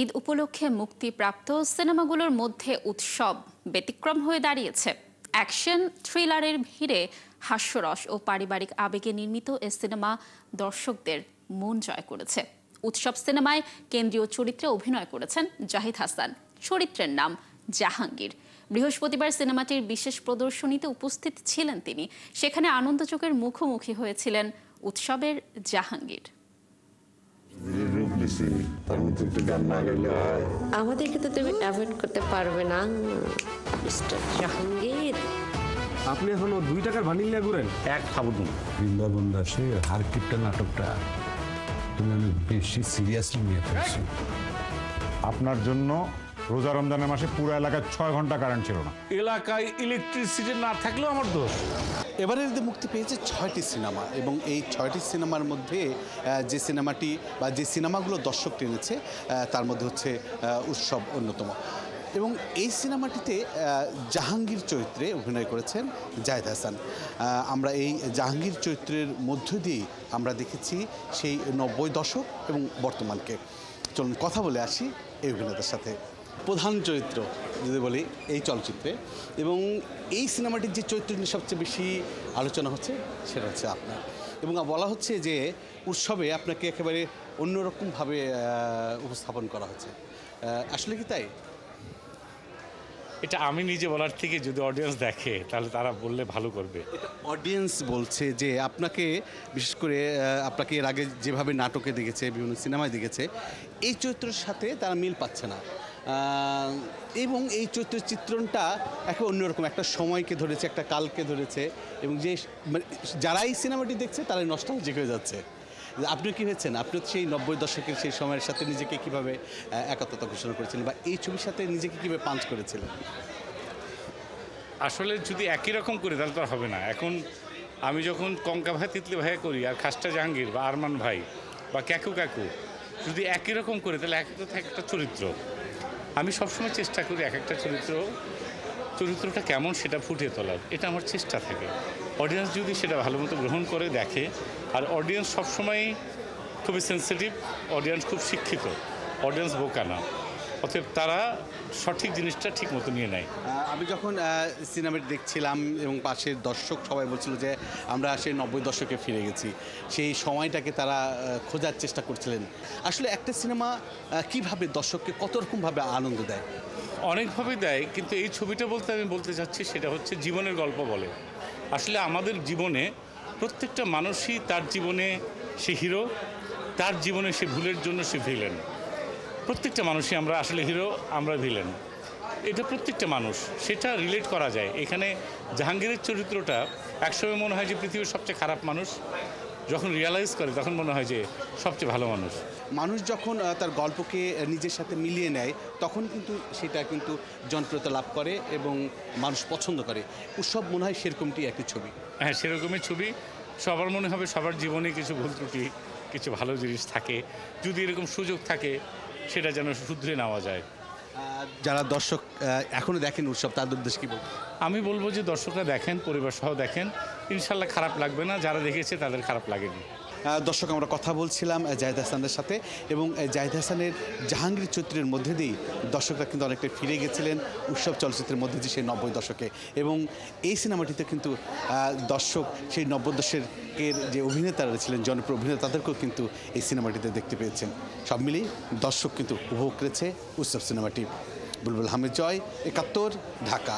ঈদ উপলক্ষে মুক্তিপ্রাপ্ত সিনেমাগুলোর মধ্যে উৎসব ব্যতিক্রম হয়ে দাঁড়িয়েছে। অ্যাকশন থ্রিলারের ভিড়ে হাস্যরস ও পারিবারিক আবেগে নির্মিত এ সিনেমা দর্শকদের মন জয় করেছে। উৎসব সিনেমায় কেন্দ্রীয় চরিত্রে অভিনয় করেছেন জাহিদ হাসান। চরিত্রের নাম জাহাঙ্গীর। বৃহস্পতিবার সিনেমাটির বিশেষ প্রদর্শনীতে উপস্থিত ছিলেন তিনি। সেখানে আনন্দচোখের মুখোমুখি হয়েছিলেন উৎসবের জাহাঙ্গীর। আমাদেরকে তো তুমি অ্যাভয়েড করতে পারবে না মিস্টার জাহাঙ্গীর। আপনি এখনো 2 টাকার ভানিলা ঘুরেন এক খাবুন। বৃন্দাবন দাসের হারকিপটা নাটকটা তুমি অনেক বেশি সিরিয়াসলি নিয়ে ফেলছো। আপনার জন্য রোজা রমজানের মাসে পুরো এলাকায় 6 ঘন্টা কারেন্ট ছিল না। এলাকায় ইলেকট্রিসিটি না থাকলেও আমার দোষ। এবারে মুক্তি পেয়েছে 6টি সিনেমা এবং এই 6টি সিনেমার মধ্যে যে সিনেমাটি বা যে সিনেমাগুলো দর্শক টেনেছে তার মধ্যে হচ্ছে উৎসব অন্যতম। এবং এই সিনেমাটিতে জাহাঙ্গীর চরিত্রে অভিনয় করেছেন জাহিদ হাসান। আমরা এই জাহাঙ্গীর চরিত্রের মধ্য দিয়েই আমরা দেখেছি সেই 90 দশক এবং বর্তমানকে। চলুন কথা বলে আসি এই অভিনেতার সাথে। প্রধান চরিত্র যদি বলি এই চলচ্চিত্রে, এবং এই সিনেমাটির যে চরিত্র নিয়ে সবচেয়ে বেশি আলোচনা হচ্ছে সেটা হচ্ছে আপনার, এবং বলা হচ্ছে যে উৎসবে আপনাকে একেবারে অন্যরকমভাবে উপস্থাপন করা হচ্ছে। আসলে কি তাই? এটা আমি নিজে বলার থেকে যদি অডিয়েন্স দেখে তাহলে তারা বললে ভালো করবে। এটা অডিয়েন্স বলছে যে আপনাকে, বিশেষ করে আপনাকে এর আগে যেভাবে নাটকে দেখেছে, বিভিন্ন সিনেমায় দেখেছে, এই চরিত্রের সাথে তারা মিল পাচ্ছে না, এবং এই চরিত্রের চিত্রণটা একেবারে অন্যরকম একটা সময়কে ধরেছে, একটা কালকে ধরেছে, এবং যে যারা এই সিনেমাটি দেখছে তারাই নস্টালজিক হয়ে যাচ্ছে। আপনি কী হয়েছেন? আপনি সেই 90 দশকের সেই সময়ের সাথে নিজেকে কীভাবে একাত্মতা ঘোষণা করেছিলেন, বা এই ছবির সাথে নিজেকে কীভাবে পাঞ্চ করেছিলেন? আসলে যদি একই রকম করি তাহলে তো হবে না। এখন আমি যখন কঙ্কা ভাই তিতলি ভাইয়া করি, আর খাস্টা জাহাঙ্গীর বা আরমান ভাই বা ক্যাকু কাকু যদি একই রকম করি তাহলে এক একটা চরিত্র। আমি সবসময় চেষ্টা করি এক একটা চরিত্রটা কেমন সেটা ফুটিয়ে তোলার, এটা আমার চেষ্টা থাকে। অডিয়েন্স যদি সেটা ভালো মতো গ্রহণ করে দেখে, আর অডিয়েন্স সবসময়ই খুবই সেন্সিটিভ, অডিয়েন্স খুব শিক্ষিত, অডিয়েন্স বোকা না, অতএব তারা সঠিক জিনিসটা ঠিক মতো নিয়ে নেয়। আমি যখন সিনেমাটি দেখছিলাম এবং পাশের দর্শক সবাই বলছিল যে আমরা সেই 90 দশকে ফিরে গেছি, সেই সময়টাকে তারা খোঁজার চেষ্টা করছিলেন। আসলে একটা সিনেমা কিভাবে দর্শককে কত রকমভাবে আনন্দ দেয়? অনেকভাবে দেয়, কিন্তু এই ছবিটা বলতে আমি বলতে চাচ্ছি সেটা হচ্ছে জীবনের গল্প বলে। আসলে আমাদের জীবনে প্রত্যেকটা মানুষই তার জীবনে সে হিরো, তার জীবনে সে ভুলের জন্য সে ভিলেন। প্রত্যেকটা মানুষই আমরা আসলে হিরো, আমরা ভিলেন, এটা প্রত্যেকটা মানুষ, সেটা রিলেট করা যায়। এখানে জাহাঙ্গীরের চরিত্রটা একসময় মনে হয় যে পৃথিবীর সবচেয়ে খারাপ মানুষ, যখন রিয়ালাইজ করে তখন মনে হয় যে সবচেয়ে ভালো মানুষ। মানুষ যখন তার গল্পকে নিজের সাথে মিলিয়ে নেয় তখন কিন্তু সেটা কিন্তু জনপ্রিয়তা লাভ করে এবং মানুষ পছন্দ করে। উৎসব মনে হয় সেরকমটি একটি ছবি। হ্যাঁ, সেরকমই ছবি। সবার মনে হবে সবার জীবনে কিছু ভুল ত্রুটি, কিছু ভালো জিনিস থাকে, যদি এরকম সুযোগ থাকে সেটা যেন শুধরে নেওয়া যায়। যারা দর্শক এখনও দেখেন উৎসব, তাদের উদ্দেশ্যে কী বলবো? আমি বলবো যে দর্শকরা দেখেন, পরিবার সহ দেখেন, ইনশাল্লাহ খারাপ লাগবে না। যারা দেখেছে তাদের খারাপ লাগেনি। দর্শক, আমরা কথা বলছিলাম জাহিদ হাসানের সাথে, এবং জাহিদ হাসানের জাহাঙ্গীর চরিত্রের মধ্যে দিয়েই দর্শকরা কিন্তু অনেকটা ফিরে গেছিলেন উৎসব চলচ্চিত্রের মধ্যে দিয়ে সেই 90 দশকে, এবং এই সিনেমাটিতে কিন্তু দর্শক সেই 90 দশকের যে অভিনেতারা ছিলেন, জনপ্রিয় অভিনেতা, তাদেরকেও কিন্তু এই সিনেমাটিতে দেখতে পেয়েছেন। সব মিলিয়ে দর্শক কিন্তু উপভোগ করেছে উৎসব সিনেমাটি। বুলবুল আহমেদ জয়, 71, ঢাকা।